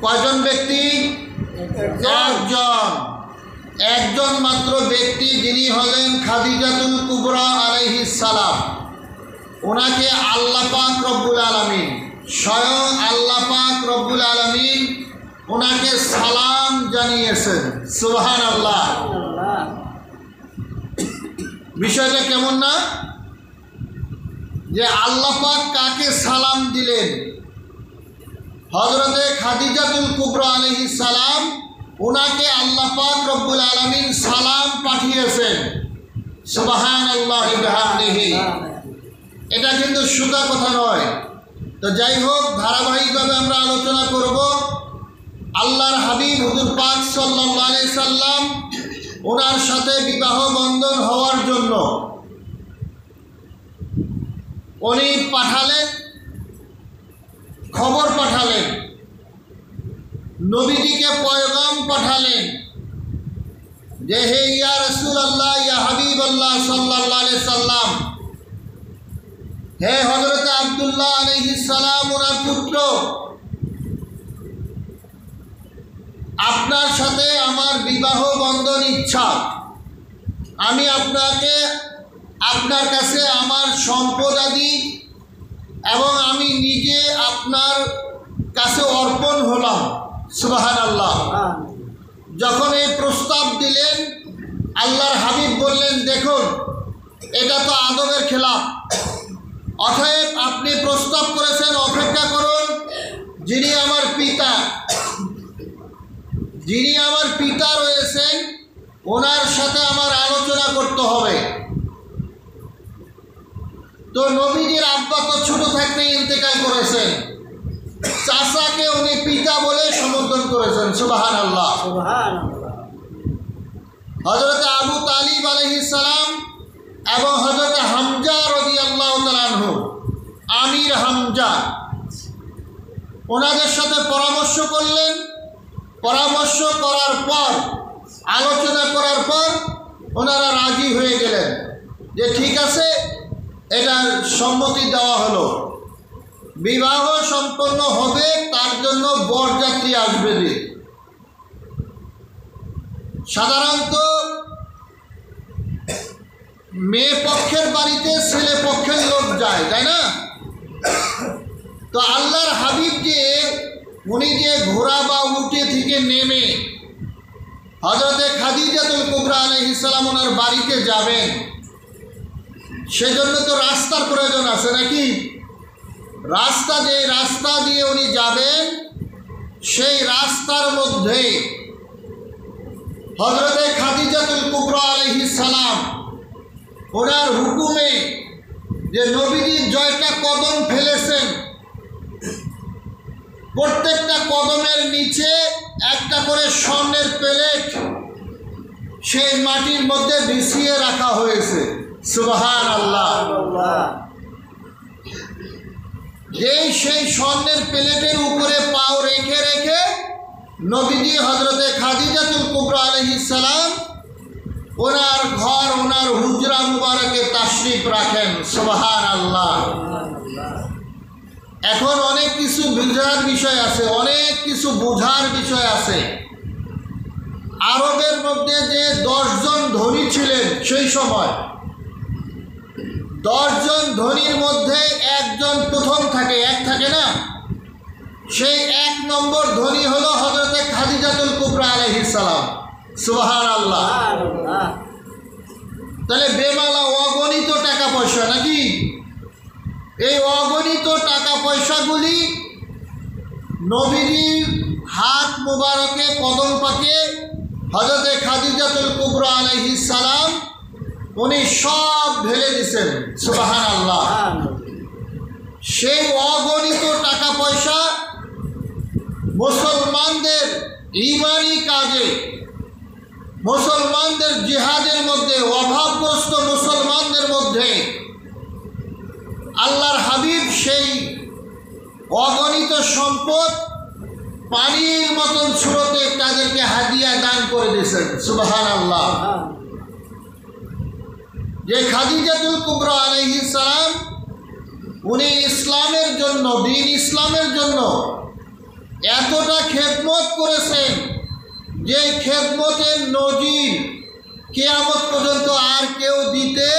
কয়জন ব্যক্তি? একজন মাত্র ব্যক্তি, যিনি হলেন খাদিজাতুল কুবরা আলাইহিস সালাম। ওনাকে আল্লাহ পাক রব্বুল আলামিন, স্বয়ং আল্লাহ পাক রব্বুল আলামিন ওনাকে সালাম জানিয়েছেন। সুবহানাল্লাহ। বিষয়টা কেমন না, যে আল্লাহ পাক কাকে সালাম দিলেন? হযরতে খাদিজাতুল কুবরা আলাইহিস সালাম, ওনাকে আল্লাহ পাক রব্বুল আলামিন সালাম পাঠিয়েছেন। সুবহানাল্লাহি ওয়া বিহামদিহি। এটা কিন্তু সোজা কথা নয়। তো যাই হোক, ধারাবাহিকভাবে আমরা আলোচনা করব আল্লাহর হাবিব হুজুর পাক সাল্লাল্লাহু আলাইহি সাল্লাম ওনার সাথে বিবাহ বন্ধন হওয়ার জন্য উনি পাঠালেন, খবর পাঠালেন, নবীজিকে পয়গাম পাঠালেন যে হে ইয়া রাসূলুল্লাহ, ইয়া হাবিবাল্লাহ সাল্লাল্লাহু আলাইহি সাল্লাম, হে হযরত আব্দুল্লাহ আলাইহিস সালাম ওনার পুত্র, আপনার সাথে আমার বিবাহ বন্ধন ইচ্ছা। আমি আপনার কাছে আমার সম্পদাদি এবং আমি নিজে আপনার কাছে অর্পণ হলাম। সুবহানাল্লাহ। যখন এই প্রস্তাব দিলেন, আল্লাহর হাবিব বললেন, দেখুন এটা তো আদবের খেলাফ। অতএব আপনি প্রস্তাব করেছেন, অপেক্ষা করুন। যিনি আমার পিতা রয়েছেন, ওনার সাথে আমার আলোচনা করতে হবে। তো নবীজির আব্বা তো ছোট থাকতে ইন্তেকাল করেছেন, চাচাকে উনি পিতা বলে সম্বোধন করেছেন। সুবহানাল্লাহ। হযরত আবু তালিব আলাইহিস সালাম এবং হযরত হামজা রাদিয়াল্লাহু তাআলা আনহু, আমির হামজা, ওনাদের সাথে পরামর্শ করলেন। পরামর্শ করার পর, আলোচনা করার পর ওনারা রাজি হয়ে গেলেন যে ঠিক আছে, এটার সম্মতি দেওয়া হলো। বিবাহ সম্পন্ন হবে, তার জন্য বরযাত্রী আসবে। সাধারণত মেয়ে পক্ষের বাড়িতে ছেলে পক্ষের লোক যায়, তাই না? তো আল্লাহর হাবিব উনি যে ঘোড়া বা উটে থেকে নেমে হযরতে খাদিজাতুল কুবরা আলাইহিস সালাম ওনার বাড়িতে যাবেন, সেজন্য তো রাস্তার প্রয়োজন আছে নাকি? যে রাস্তা দিয়ে উনি যাবেন, সেই রাস্তার মধ্যে হযরতে খাদিজাতুল কুবরা আলাইহিস সালাম ওনার হুকুমে যে নবীজি জয়টা কদম ফেলেছেন, প্রত্যেকটা কদমের নিচে একটা করে স্বর্ণের প্লেট সেই মাটির মধ্যে বিছিয়ে রাখা হয়েছে। সুবহানাল্লাহ। সেই স্বর্ণের প্লেটের উপরে পাও রেখে রেখে নবীজি হযরতে খাদিজাতুল কুবরা আলাইহিস সালাম ওনার ঘর, ওনার হুজরা মুবারকে তাশরিফ রাখেন। সুবহানাল্লাহ। এখন অনেক কিছু বোঝার বিষয় আছে, অনেক কিছু বোঝার বিষয় আছে। আরবের মধ্যে যে 10 জন ধনী ছিলেন সেই সময়, 10 জন ধনীর মধ্যে একজন প্রথম থাকে, এক থাকে না? সেই 1 নম্বর ধনী হলো হযরতে খাদিজাতুল কুবরা আলাইহিস সালাম। সুবহানাল্লাহ। তাহলে বেমালা অগণিত টাকা পয়সা নাকি? এই অগণিত টাকা পয়সাগুলি নবীজির হাত মুবারকে, কদম পাকে হযরতে খাদিজাতুল কুবরা আলাইহিস সালাম উনি সব ঢেলে দিয়েছেন। সুবহানাল্লাহ। সেই অগণিত টাকা পয়সা মুসলমানদের ঈমানি কাজে, মুসলমানদের জিহাদের মধ্যে, অভাবগ্রস্ত মুসলমানদের মধ্যে আল্লাহর হাবিব সেই অগণিত সম্পদ পানির মতন স্রোতে তাদেরকে হাদিয়া দান করে দিয়েছেন। সুবহানাল্লাহ। যে খাদিজাতুল কুবরা আলাইহিস সালাম উনি ইসলামের জন্য, দ্বীন ইসলামের জন্য এত এতটা খেদমত করেছেন যে খেদমতের নজির কিয়ামত পর্যন্ত আর কেউ দিতে